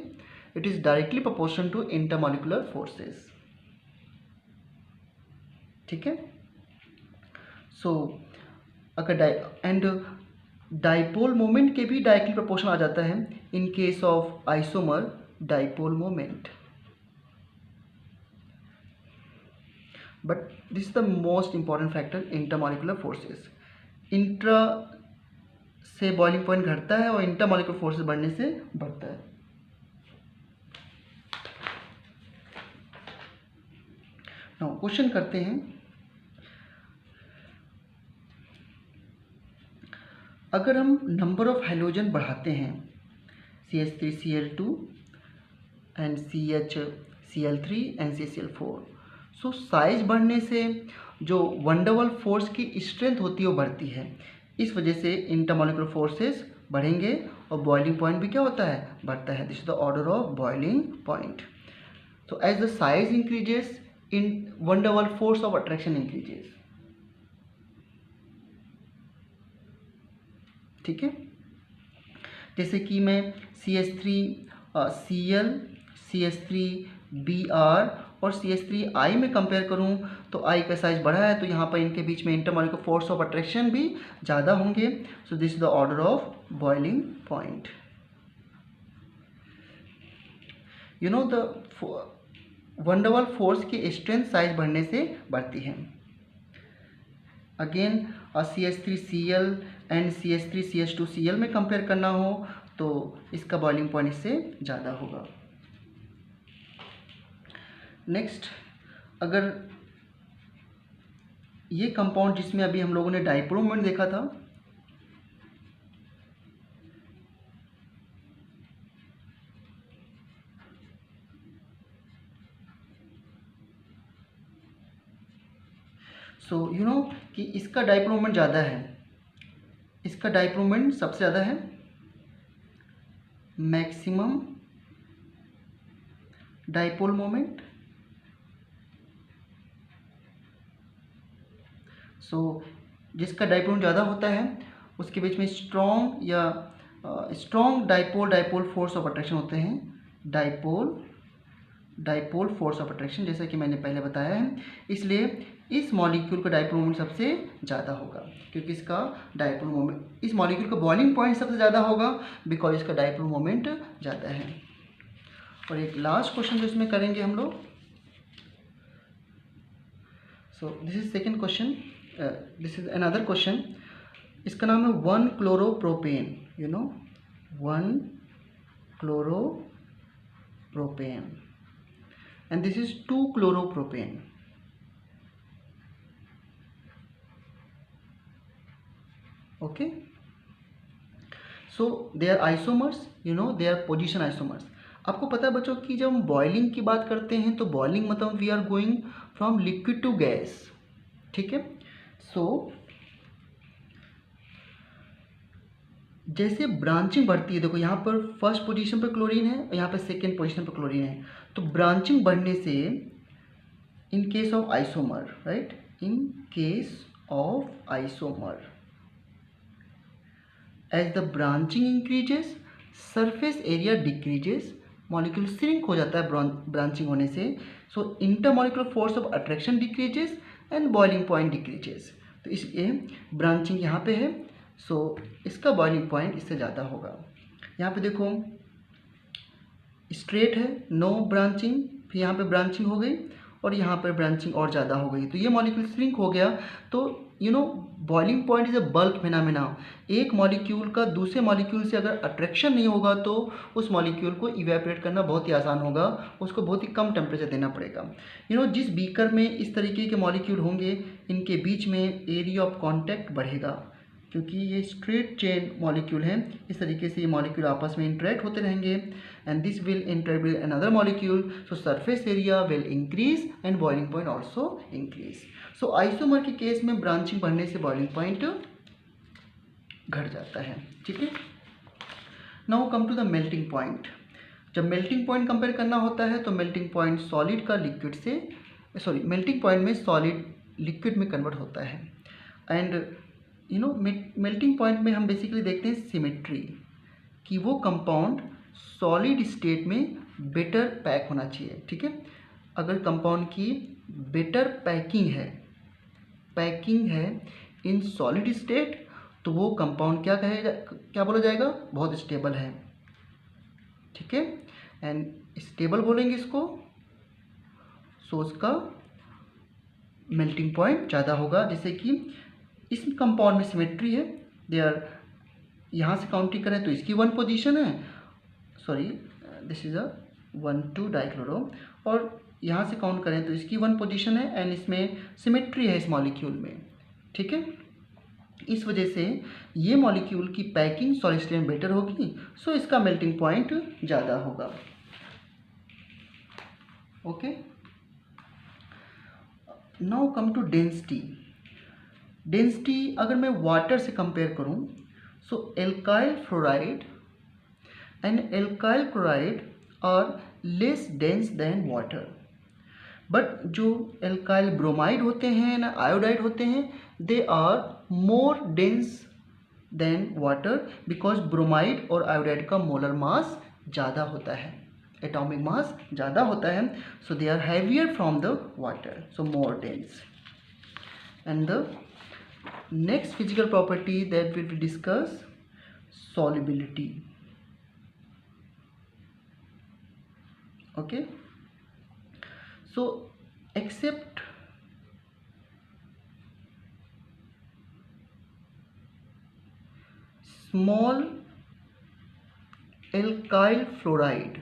it is directly proportional to intermolecular forces. ठीक है. सो अगर and dipole moment के भी directly proportion आ जाता है इन case of isomer dipole moment. But this is the most important factor, intermolecular forces. Intra से boiling point घटता है और इंटरमॉलिक्यूलर फोर्सेस बढ़ने से बढ़ता है. नाउ क्वेश्चन करते हैं, अगर हम नंबर ऑफ हैलोजन बढ़ाते हैं CH3Cl2 and CHCl3 and CCl4, so size बढ़ने से जो वंडरवॉल फोर्स की स्ट्रेंथ होती है वो बढ़ती है. इस वजह से इंटरमॉलिक्यूलर फोर्सेस बढ़ेंगे और बॉइलिंग पॉइंट भी क्या होता है, बढ़ता है. This is the order of boiling point. तो as the size increases in van der Waals force of attraction increases. ठीक है. जैसे कि मैं CH3Cl CH3Br और CH3I में कंपेयर करूं तो I का साइज बढ़ा है तो यहाँ पर इनके बीच में इंटरमॉलिक्यूलर फोर्स ऑफ अट्रैक्शन भी ज़्यादा होंगे. सो this is the order of boiling point. You know the van der Waals force की स्ट्रेंथ साइज बढ़ने से बढ़ती है। अगेन CH3Cl एंड CH3CH2Cl में कंपेयर करना हो तो इसका बॉइलिंग पॉइंट इससे ज़्यादा होगा। नेक्स्ट, अगर ये कंपाउंड जिसमें अभी हम लोगों ने डाइपोल मोमेंट देखा था, सो यू नो कि इसका डाइपोल मोमेंट ज़्यादा है, इसका डाइपोल मोमेंट सबसे ज़्यादा है, मैक्सिमम डाइपोल मोमेंट। सो जिसका डाइपोल ज़्यादा होता है उसके बीच में स्ट्रॉन्ग या strong dipole force of attraction होते हैं, डाइपोल फोर्स ऑफ अट्रैक्शन, जैसा कि मैंने पहले बताया है। इसलिए इस मॉलिक्यूल का डाइपोल मोमेंट सबसे ज़्यादा होगा, क्योंकि इसका डाइपोल मोमेंट, इस मॉलिक्यूल का बॉइलिंग पॉइंट सबसे ज़्यादा होगा बिकॉज इसका डाइपोल मोमेंट ज़्यादा है। और एक लास्ट क्वेश्चन जो इसमें करेंगे हम लोग, so this is second question, this is another question. इसका नाम है one chloropropane, you know one chloropropane and this is 2-chloropropane. Okay, so they are isomers, you know they are position isomers. आपको पता है बच्चों कि जब हम बॉइलिंग की बात करते हैं तो बॉइलिंग मतलब we are going from liquid to gas, ठीक है। सो जैसे ब्रांचिंग बढ़ती है, देखो यहाँ पर फर्स्ट पोजीशन पर क्लोरीन है और यहाँ पर सेकेंड पोजीशन पर क्लोरीन है, तो ब्रांचिंग बढ़ने से in case of isomer, right, in case of isomer as the branching increases surface area decreases, molecule shrink हो जाता है ब्रांचिंग होने से, so intermolecular force of attraction decreases and boiling point decreases. तो इसलिए ब्रांचिंग यहाँ पे है, सो इसका बॉइलिंग पॉइंट इससे ज़्यादा होगा। यहाँ पे देखो स्ट्रेट है, नो ब्रांचिंग, फिर यहाँ पे ब्रांचिंग हो गई और यहाँ पर ब्रांचिंग और ज़्यादा हो गई, तो ये मॉलिक्यूल श्रिंक हो गया। तो you know boiling point is a bulk phenomena. एक मॉलिक्यूल का दूसरे मॉलिक्यूल से अगर अट्रैक्शन नहीं होगा तो उस मॉलिक्यूल को इवेपोरेट करना बहुत ही आसान होगा, उसको बहुत ही कम टेम्परेचर देना पड़ेगा। यू नो जिस बीकर में इस तरीके के मॉलिक्यूल होंगे इनके बीच में एरिया ऑफ कॉन्टैक्ट बढ़ेगा, क्योंकि ये स्ट्रेट चेन मॉलिक्यूल हैं, इस तरीके से ये मॉलिक्यूल आपस में इंटरेक्ट होते रहेंगे and this will interact with another molecule, so surface area will increase and boiling point also increase. So isomer के केस में ब्रांचिंग बढ़ने से बॉइलिंग पॉइंट घट जाता है, ठीक है। Now come to the melting point. जब मेल्टिंग पॉइंट कंपेयर करना होता है तो मेल्टिंग पॉइंट सॉलिड का लिक्विड से, सॉरी मेल्टिंग पॉइंट में सॉलिड लिक्विड में कन्वर्ट होता है and you know melting point में हम बेसिकली देखते हैं सिमेट्री, कि वो कंपाउंड सॉलिड स्टेट में बेटर पैक होना चाहिए, ठीक है। अगर कंपाउंड की बेटर पैकिंग है इन सॉलिड स्टेट तो वो कंपाउंड क्या बोला जाएगा, बहुत स्टेबल है, ठीक है। एंड स्टेबल बोलेंगे इसको, सो उसका मेल्टिंग पॉइंट ज़्यादा होगा। जैसे कि इस कंपाउंड में सिमेट्री है, दे आर, यहाँ से काउंटिंग करें तो इसकी 1 पोजीशन है, sorry this is a 1,2 dichloro, और यहाँ से काउंट करें तो इसकी 1 पोजीशन है एंड इसमें सिमेट्री है इस मॉलिक्यूल में, ठीक है। इस वजह से ये मॉलिक्यूल की पैकिंग सॉलिड स्टेट में बेटर होगी, सो इसका मेल्टिंग पॉइंट ज़्यादा होगा, okay. Now come to density. Density अगर मैं वाटर से कंपेयर करूं, so alkyl fluoride and alkyl chloride are less dense than water, but जो एल्काइल ब्रोमाइड होते हैं ना आयोडाइड होते हैं, they are more dense than water because bromide और आयोडाइड का मोलर मास ज़्यादा होता है, एटॉमिक मास ज़्यादा होता है, सो they are heavier from the water, so more dense. And the next physical property that we will discuss, solubility, Okay, so except small alkyl fluoride,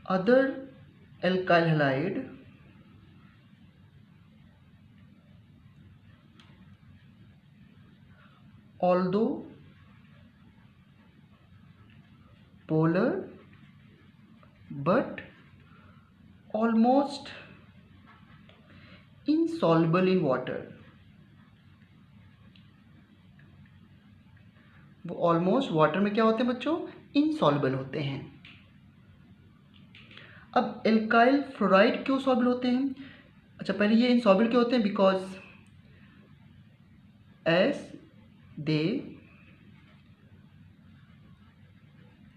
other alkyl halide although polar but almost insoluble in water, वो almost water में क्या होते हैं बच्चों, insoluble होते हैं। अब alkyl fluoride क्यों सॉल्युबल होते हैं? अच्छा, पहले ये इनसॉल्युबल क्यों होते हैं? Because S they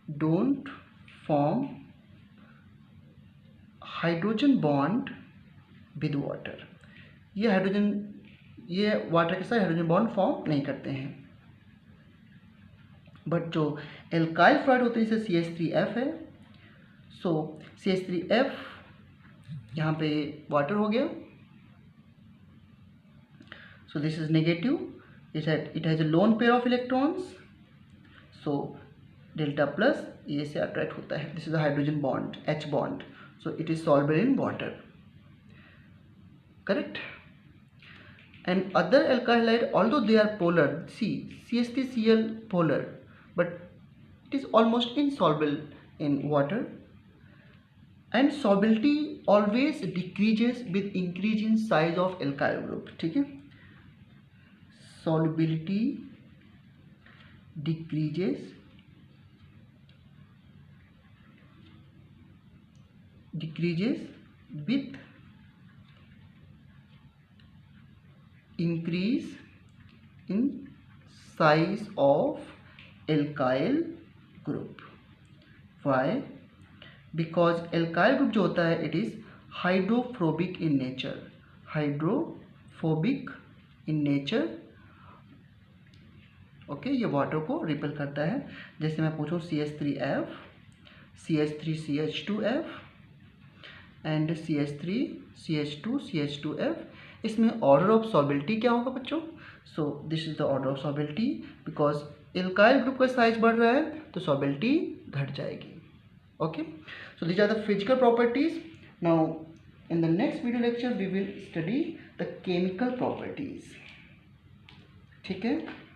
don't form hydrogen bond with water. ये वाटर के साथ हाइड्रोजन बॉन्ड फॉर्म नहीं करते हैं। बट जो एल्काइल फ्लोराइड होते हैं, जैसे CH3F है, सो CH3F यहाँ पे वाटर हो गया, so this is negative, it has a lone pair of electrons, so delta plus ये से अट्रैक्ट होता है, this is a hydrogen bond, H bond, so it is soluble in water, correct? And other alkyl halide, although they are polar, see CH3Cl polar, but it is almost insoluble in water, and solubility always decreases with increase in size of alkyl group, ठीक है? Solubility decreases with increase in size of alkyl group. Why? Because alkyl group जो होता है, it is hydrophobic in nature, hydrophobic in nature, okay, ये water को repel करता है। जैसे मैं पूछूं CH3F, CH3CH2F एंड CH3CH2CH2F, इसमें ऑर्डर ऑफ सॉल्युबिलिटी क्या होगा बच्चों? So this is the order of solubility, because alkyl group का साइज बढ़ रहा है तो सॉल्युबिलिटी घट जाएगी। Okay, so these are the physical properties. Now in the next video lecture we will study the chemical properties, ठीक है।